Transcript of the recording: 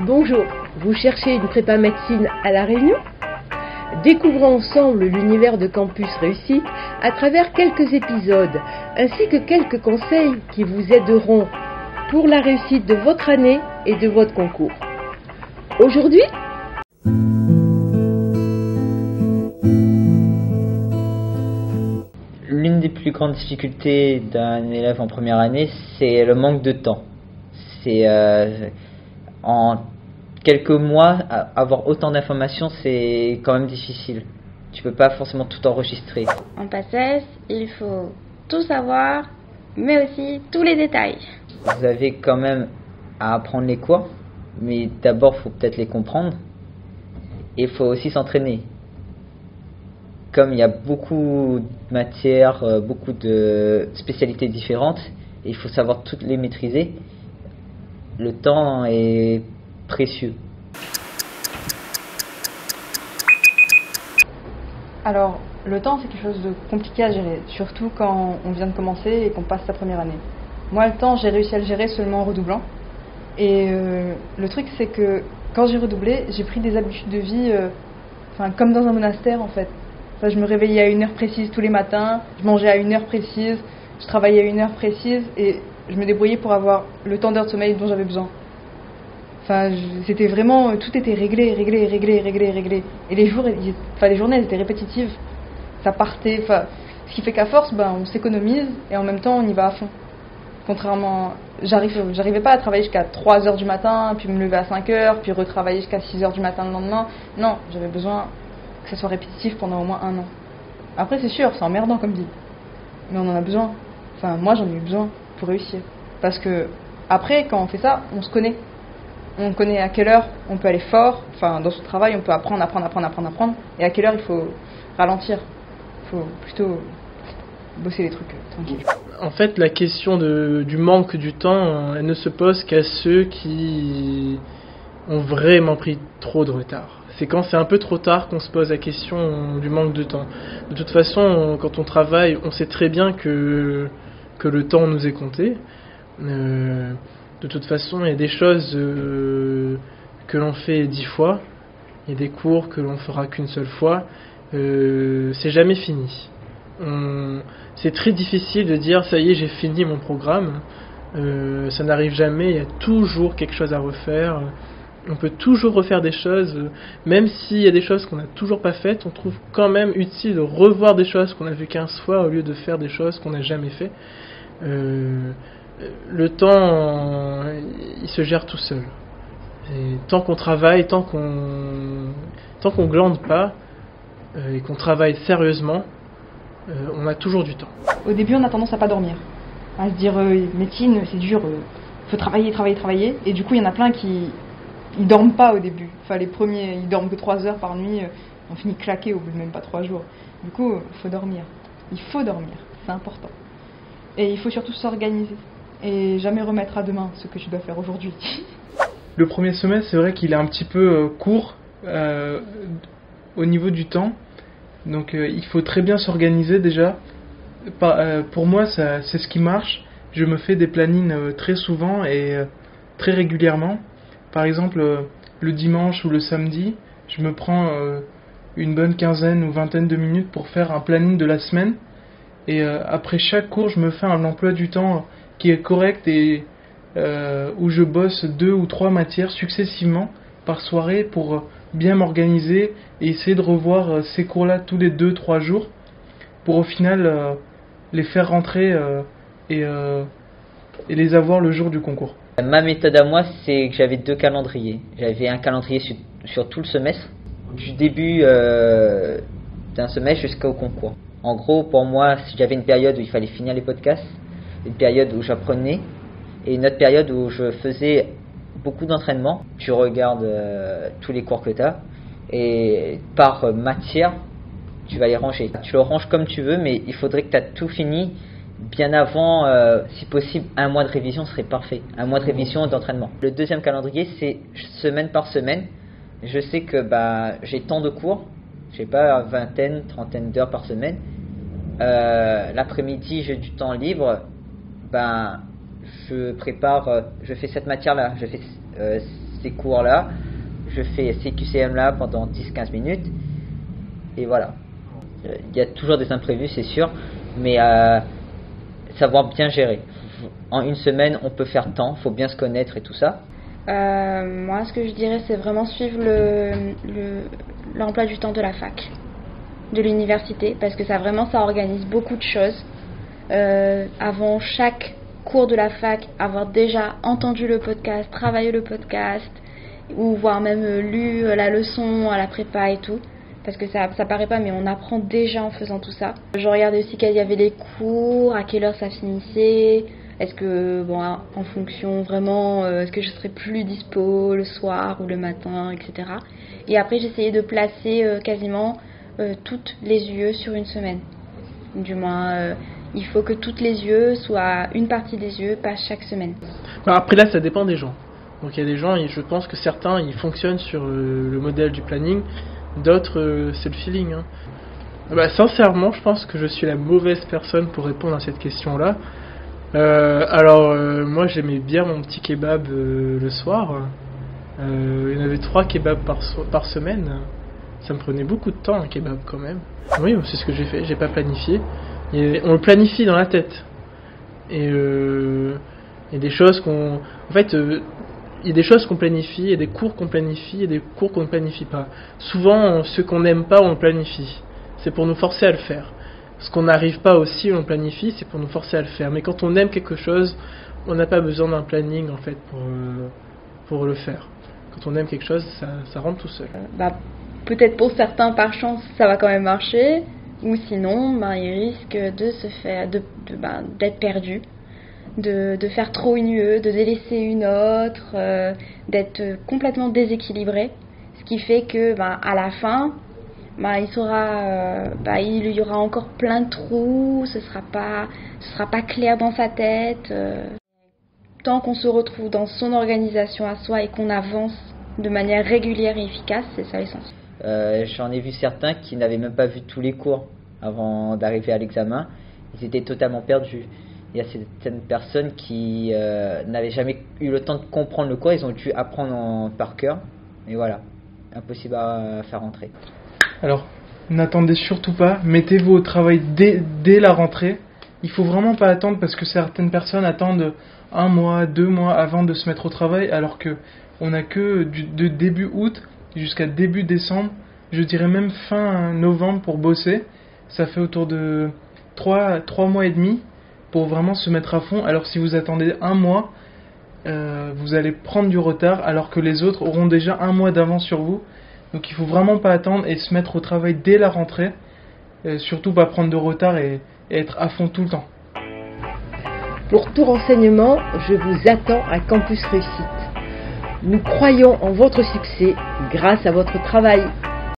Bonjour, vous cherchez une prépa médecine à La Réunion ? Découvrons ensemble l'univers de Campus Réussite à travers quelques épisodes, ainsi que quelques conseils qui vous aideront pour la réussite de votre année et de votre concours. Aujourd'hui, l'une des plus grandes difficultés d'un élève en première année, c'est le manque de temps. C'est en quelques mois, avoir autant d'informations, c'est quand même difficile. Tu peux pas forcément tout enregistrer. En PACES, il faut tout savoir, mais aussi tous les détails. Vous avez quand même à apprendre les cours, mais d'abord, il faut peut-être les comprendre. Et il faut aussi s'entraîner. Comme il y a beaucoup de matières, beaucoup de spécialités différentes, et il faut savoir toutes les maîtriser, le temps est précieux. Alors, le temps, c'est quelque chose de compliqué à gérer, surtout quand on vient de commencer et qu'on passe sa première année. Moi, le temps, j'ai réussi à le gérer seulement en redoublant. Et le truc, c'est que quand j'ai redoublé, j'ai pris des habitudes de vie, comme dans un monastère en fait. Je me réveillais à une heure précise tous les matins, je mangeais à une heure précise, je travaillais à une heure précise et je me débrouillais pour avoir le temps d'heure de sommeil dont j'avais besoin. C'était vraiment, tout était réglé. Et les journées, elles étaient répétitives. Ça partait, ce qui fait qu'à force, on s'économise et en même temps, on y va à fond. Contrairement, j'arrivais pas à travailler jusqu'à 3h du matin, puis me lever à 5h, puis retravailler jusqu'à 6h du matin le lendemain. Non, j'avais besoin que ça soit répétitif pendant au moins 1 an. Après, c'est sûr, c'est emmerdant comme dit. Mais on en a besoin. Moi, j'en ai eu besoin pour réussir. Parce que, après, quand on fait ça, on se connaît. On connaît à quelle heure on peut aller fort. Dans son travail, on peut apprendre. Et à quelle heure il faut ralentir. Il faut plutôt bosser les trucs tranquilles. En fait, la question du manque du temps, elle ne se pose qu'à ceux qui ont vraiment pris trop de retard. C'est quand c'est un peu trop tard qu'on se pose la question du manque de temps. De toute façon, quand on travaille, on sait très bien que le temps nous est compté. De toute façon, il y a des choses que l'on fait 10 fois, il y a des cours que l'on fera qu'une seule fois. C'est jamais fini. C'est très difficile de dire ça y est, j'ai fini mon programme. Ça n'arrive jamais, il y a toujours quelque chose à refaire. On peut toujours refaire des choses, même s'il y a des choses qu'on n'a toujours pas faites, on trouve quand même utile de revoir des choses qu'on a vues 15 fois au lieu de faire des choses qu'on n'a jamais fait. Le temps, il se gère tout seul. Et tant qu'on travaille, tant qu'on glande pas et qu'on travaille sérieusement, on a toujours du temps. Au début, on a tendance à pas dormir, à se dire médecine, c'est dur, faut travailler. Et du coup, il y en a plein qui ils dorment pas au début. Les premiers, ils dorment que 3 heures par nuit, on finit claqué au bout de même pas 3 jours. Du coup, faut dormir. Il faut dormir, c'est important. Et il faut surtout s'organiser et jamais remettre à demain ce que tu dois faire aujourd'hui. Le premier semestre, c'est vrai qu'il est un petit peu court au niveau du temps. Donc il faut très bien s'organiser déjà. Pour moi, c'est ce qui marche. Je me fais des plannings très souvent et très régulièrement. Par exemple, le dimanche ou le samedi, je me prends une bonne quinzaine ou vingtaine de minutes pour faire un planning de la semaine. Et après chaque cours, je me fais un emploi du temps qui est correct et où je bosse 2 ou 3 matières successivement par soirée pour bien m'organiser et essayer de revoir ces cours-là tous les 2-3 jours pour au final les faire rentrer et les avoir le jour du concours. Ma méthode à moi, c'est que j'avais 2 calendriers. J'avais un calendrier sur tout le semestre, du début d'un semestre jusqu'au concours. En gros, pour moi, j'avais une période où il fallait finir les podcasts, une période où j'apprenais, et une autre période où je faisais beaucoup d'entraînement. Tu regardes tous les cours que tu as, et par matière, tu vas les ranger. Tu le ranges comme tu veux, mais il faudrait que tu aies tout fini bien avant, si possible, 1 mois de révision serait parfait. 1 mois de révision d'entraînement. Le deuxième calendrier, c'est semaine par semaine. Je sais que j'ai tant de cours, j'ai pas vingtaine, trentaine d'heures par semaine. L'après-midi, j'ai du temps libre. Je prépare, je fais cette matière-là, je fais ces cours-là, je fais ces QCM-là pendant 10-15 minutes, et voilà. Il y a toujours des imprévus, c'est sûr, mais savoir bien gérer. En une semaine, on peut faire tant, il faut bien se connaître et tout ça. Moi, ce que je dirais, c'est vraiment suivre l'emploi du temps de la fac, de l'université, parce que ça organise beaucoup de choses. Avant chaque cours de la fac, avoir déjà entendu le podcast, travaillé le podcast, ou voire même lu la leçon à la prépa et tout. Parce que ça paraît pas, mais on apprend déjà en faisant tout ça. Je regardais aussi quels y avait les cours, à quelle heure ça finissait, est-ce que, en fonction vraiment, est-ce que je serais plus dispo le soir ou le matin, etc. Et après, j'essayais de placer quasiment toutes les UE sur une semaine. Du moins, il faut que toutes les UE, soit une partie des UE, passe chaque semaine. Après là, ça dépend des gens. Donc il y a des gens, et je pense que certains, ils fonctionnent sur le modèle du planning. D'autres, c'est le feeling. Sincèrement, je pense que je suis la mauvaise personne pour répondre à cette question-là. Moi, j'aimais bien mon petit kebab le soir. Il y en avait 3 kebabs par semaine. Ça me prenait beaucoup de temps, un kebab, quand même. Oui, c'est ce que j'ai fait. J'ai pas planifié. On le planifie dans la tête. Et il y a des choses qu'on... En fait... il y a des choses qu'on planifie, il y a des cours qu'on planifie, et des cours qu'on ne planifie pas. Souvent, ce qu'on n'aime pas, on le planifie. C'est pour nous forcer à le faire. Ce qu'on n'arrive pas aussi, on le planifie, c'est pour nous forcer à le faire. Mais quand on aime quelque chose, on n'a pas besoin d'un planning, en fait, pour le faire. Quand on aime quelque chose, ça rentre tout seul. Peut-être pour certains, par chance, ça va quand même marcher. Ou sinon, ils risquent de se faire, d'être perdus. De faire trop une UE, de délaisser une autre, d'être complètement déséquilibré, ce qui fait que à la fin, il y aura encore plein de trous, ce sera pas clair dans sa tête. Tant qu'on se retrouve dans son organisation à soi et qu'on avance de manière régulière et efficace, c'est ça l'essentiel. J'en ai vu certains qui n'avaient même pas vu tous les cours avant d'arriver à l'examen, ils étaient totalement perdus. Il y a certaines personnes qui n'avaient jamais eu le temps de comprendre le cours, ils ont dû apprendre par cœur, et voilà, impossible à faire rentrer. Alors, n'attendez surtout pas, mettez-vous au travail dès la rentrée. Il faut vraiment pas attendre, parce que certaines personnes attendent 1 mois, 2 mois avant de se mettre au travail, alors que on a que de début août jusqu'à début décembre, je dirais même fin novembre pour bosser. Ça fait autour de 3 mois et demi pour vraiment se mettre à fond. Alors si vous attendez 1 mois, vous allez prendre du retard, alors que les autres auront déjà 1 mois d'avance sur vous. Donc il faut vraiment pas attendre et se mettre au travail dès la rentrée. Surtout pas prendre de retard et être à fond tout le temps. Pour tout renseignement, je vous attends à Campus Réussite. Nous croyons en votre succès grâce à votre travail.